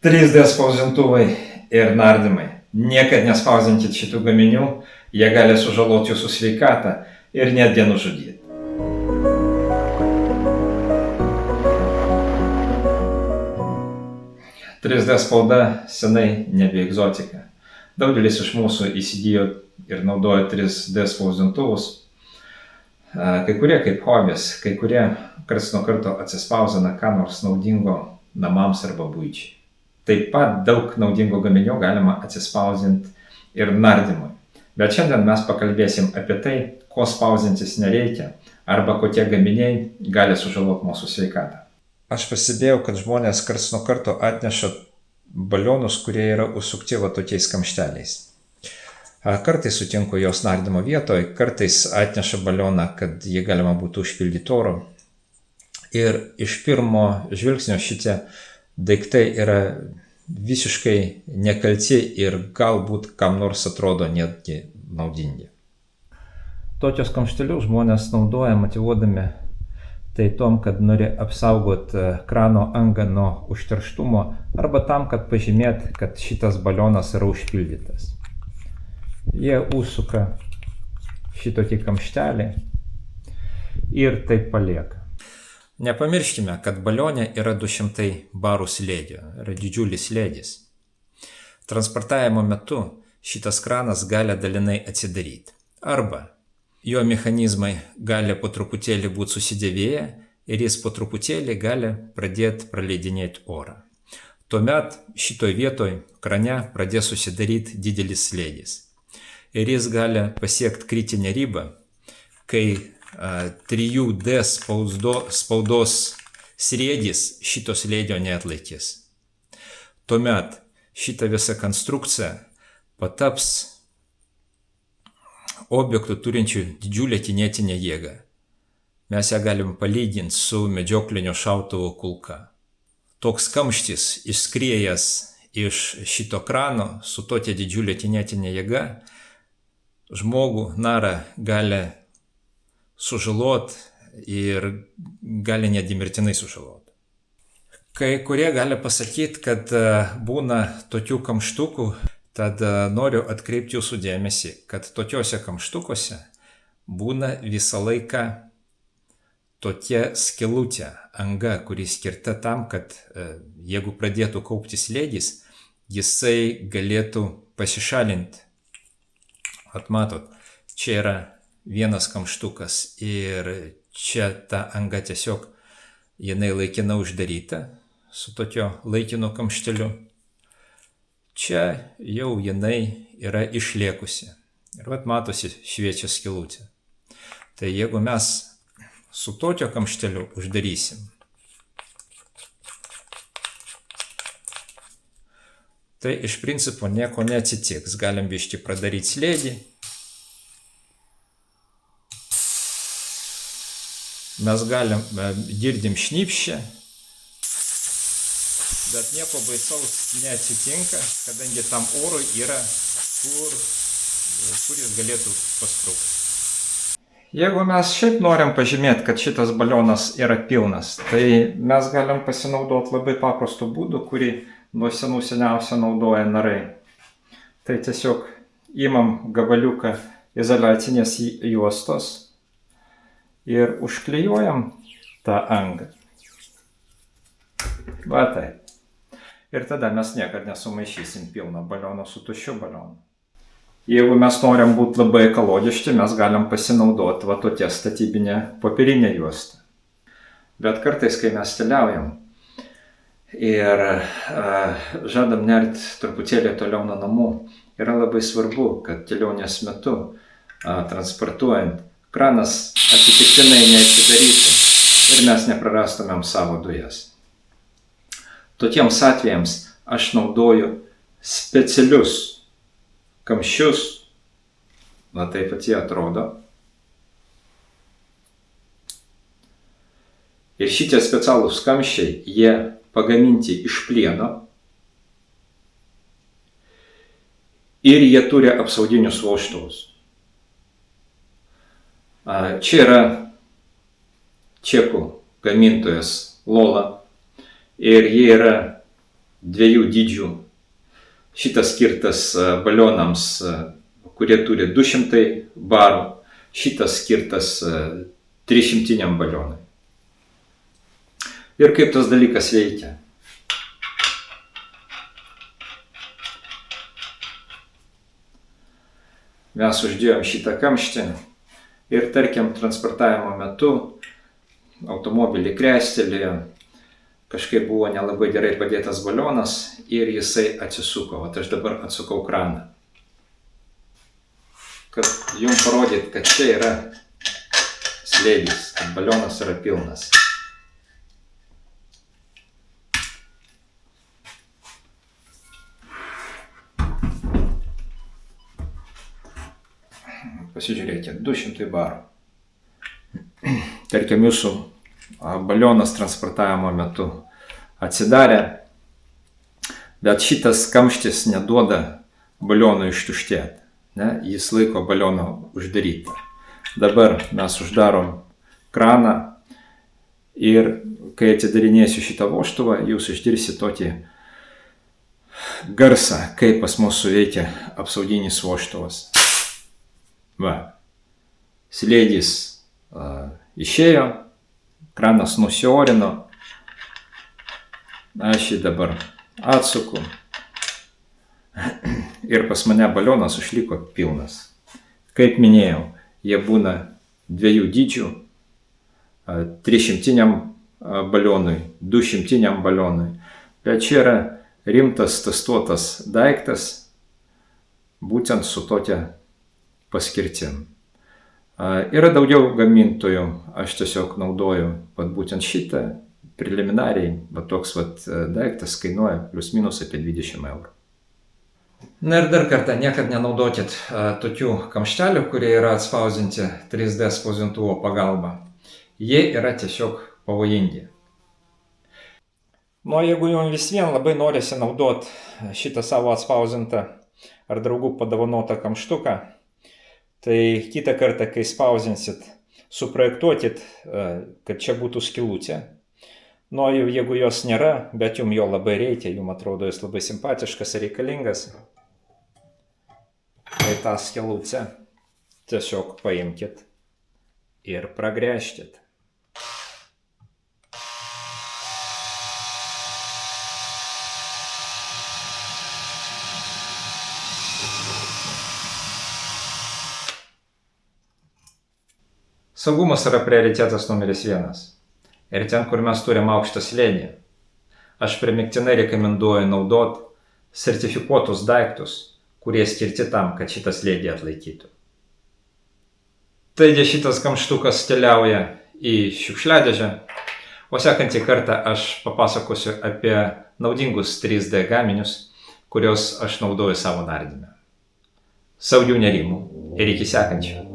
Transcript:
3D spausdintuvai ir nardymai. Niekad nespausinkit šitų gaminių, jie gali sužaloti jūsų sveikatą ir netgi nužudyti. Trys D spauda senai nebe egzotika. Daugelis iš mūsų įsigijo ir naudoja 3D spausdintuvus. Kai kurie kaip hobis, kai kurie karts nuo karto atsispausdina ką nors naudingo namams arba buičiai. Taip pat daug naudingų gaminių galima atsispausdinti ir nardymui. Bet šiandien mes pakalbėsim apie tai, ko spausdintis nereikia arba kokie gaminiai gali sužaloti mūsų sveikatą. Aš pastebėjau, kad žmonės karts nuo karto atneša balionus, kurie yra užsukti va tokiais kamšteliais. Kartais sutinku jos nardymo vietoje, kartais atneša balioną, kad jį galima būtų užpildyti oro. Ir iš pirmo žvilgsnio šitie daiktai yra visiškai nekalti ir galbūt kam nors atrodo netgi naudingi. Tokios kamštelius žmonės naudoja motyvuodami tai tom, kad nori apsaugoti krano angą nuo užterštumo arba tam, kad pažymėt, kad šitas balionas yra užpildytas. Jie užsuka šitokį kamštelį ir taip palieka. Nepamirškime, kad balione yra 200 barų slėgio, yra didžiulis slėgis. Transportavimo metu šitas kranas gali dalinai atsidaryti. Arba jo mechanizmai gali po truputėlį būti susidėvėję ir jis po truputėlį gali pradėti praleidinėti orą. Tuomet šitoj vietoj krane pradės susidaryti didelis slėgis. Ir jis gali pasiekti kritinę ribą, kai 3D spaudos sriedis šito slėgio neatlaikys. Tuomet šita visa konstrukcija pataps objektų turinčių didžiulę kinetinę jėgą. Mes ją galim palyginti su medžioklinio šautuvo kulka. Toks kamštis išskriejęs iš šito krano su tokia didžiulė kinetinė jėga žmogų narą gali sužalot ir gali netgi mirtinai sužalot. Kai kurie gali pasakyti, kad būna tokių kamštukų, tad noriu atkreipti jūsų dėmesį, kad tokiuose kamštukuose būna visą laiką tokia skylutė, anga, kuri skirta tam, kad jeigu pradėtų kauptis slėgis, jisai galėtų pasišalinti. Atmatot, čia yra vienas kamštukas ir čia ta anga tiesiog jinai laikina uždaryta su tokio laikino kamšteliu. Čia jau jinai yra išliekusi ir vat matosi šviečia skylutė. Tai jeigu mes su tokio kamšteliu uždarysim, tai iš principo nieko neatsitiks. Galim biškį pradaryti slėgį. Mes girdim šnipščią, bet nieko baisaus neatsitinka, kadangi tam orui yra, kur jis galėtų pasprūkti. Jeigu mes šiaip norim pažymėti, kad šitas balionas yra pilnas, tai mes galim pasinaudoti labai paprastu būdu, kurį nuo senų seniausia naudoja narai. Tai tiesiog imam gabaliuką izoliacinės juostos ir užklijuojam tą angą. Va taip. Ir tada mes niekad nesumaišysim pilną balioną su tuščiu balionu. Jeigu mes norim būti labai ekologiški, mes galim pasinaudoti va tokia statybinė popierinė juosta. Bet kartais, kai mes keliaujam ir žadam nerti truputėlį toliau nuo namų, yra labai svarbu, kad kelionės metu transportuojant kranas atsitiktinai neatsidarytų ir mes neprarastumėm savo dujas. Tokiems atvejams aš naudoju specialius kamščius, na taip pat jie atrodo. Ir šitie specialūs kamščiai, jie pagaminti iš plieno ir jie turi apsauginius vožtuvus. Čia yra čekų gamintojas Lola ir jie yra dviejų dydžių. Šitas skirtas balionams, kurie turi 200 barų. Šitas skirtas 300 balionui. Ir kaip tas dalykas veikia. Mes uždėjom šitą kamštį ir, tarkim, transportavimo metu automobilį krestelėjo, kažkaip buvo nelabai gerai padėtas balionas ir jisai atsisuko. O aš dabar atsukau kraną. Kad jums parodyt, kad čia yra slėgis, kad balionas yra pilnas. Pasižiūrėkite, 200 barų. Tarkim, jūsų balionas transportavimo metu atsidarė, bet šitas kamštis neduoda balionui ištuštėti. Ne? Jis laiko balioną uždarytą. Dabar mes uždarom kraną ir kai atidarinėsiu šitą vožtuvą, jūs išgirsite tokį garsą, kaip pas mus suveikia apsauginis vožtuvas. Va, slėgis išėjo, kranas nusiorino, aš jį dabar atsuku ir pas mane balionas išliko pilnas. Kaip minėjau, jie būna dviejų dydžių, 300 balionui, 200 balionui, bet čia yra rimtas testuotas daiktas, būtent su tokia paskirtim. Yra daugiau gamintojų, aš tiesiog naudoju būtent šitą, preliminariai, toks daiktas kainuoja plius minus apie 20 eurų. Na ir dar kartą, niekad nenaudokit tokių kamštelių, kurie yra atspausdinti 3D spausdintuvo pagalba. Jie yra tiesiog pavojingi. Nu, jeigu jums vis vien labai norisi naudoti šitą savo atspausdintą ar draugų padovanotą kamštuką, tai kitą kartą, kai spausdinsit, suprojektuokit, kad čia būtų skylutė. Nu, jeigu jos nėra, bet jums jo labai reikia, jums atrodo jis labai simpatiškas ir reikalingas, tai tą skylutę tiesiog paimkit ir pragręžkit. Saugumas yra prioritetas numeris 1. Ir ten, kur mes turim aukštą slėgį, aš primiktinai rekomenduoju naudoti sertifikuotus daiktus, kurie skirti tam, kad šitą slėgį atlaikytų. Taigi šitas kamštukas keliauja į šiukšliadėžę, o sekantį kartą aš papasakosiu apie naudingus 3D gaminius, kuriuos aš naudoju savo nardyme. Saugių nerimų ir iki sekančio.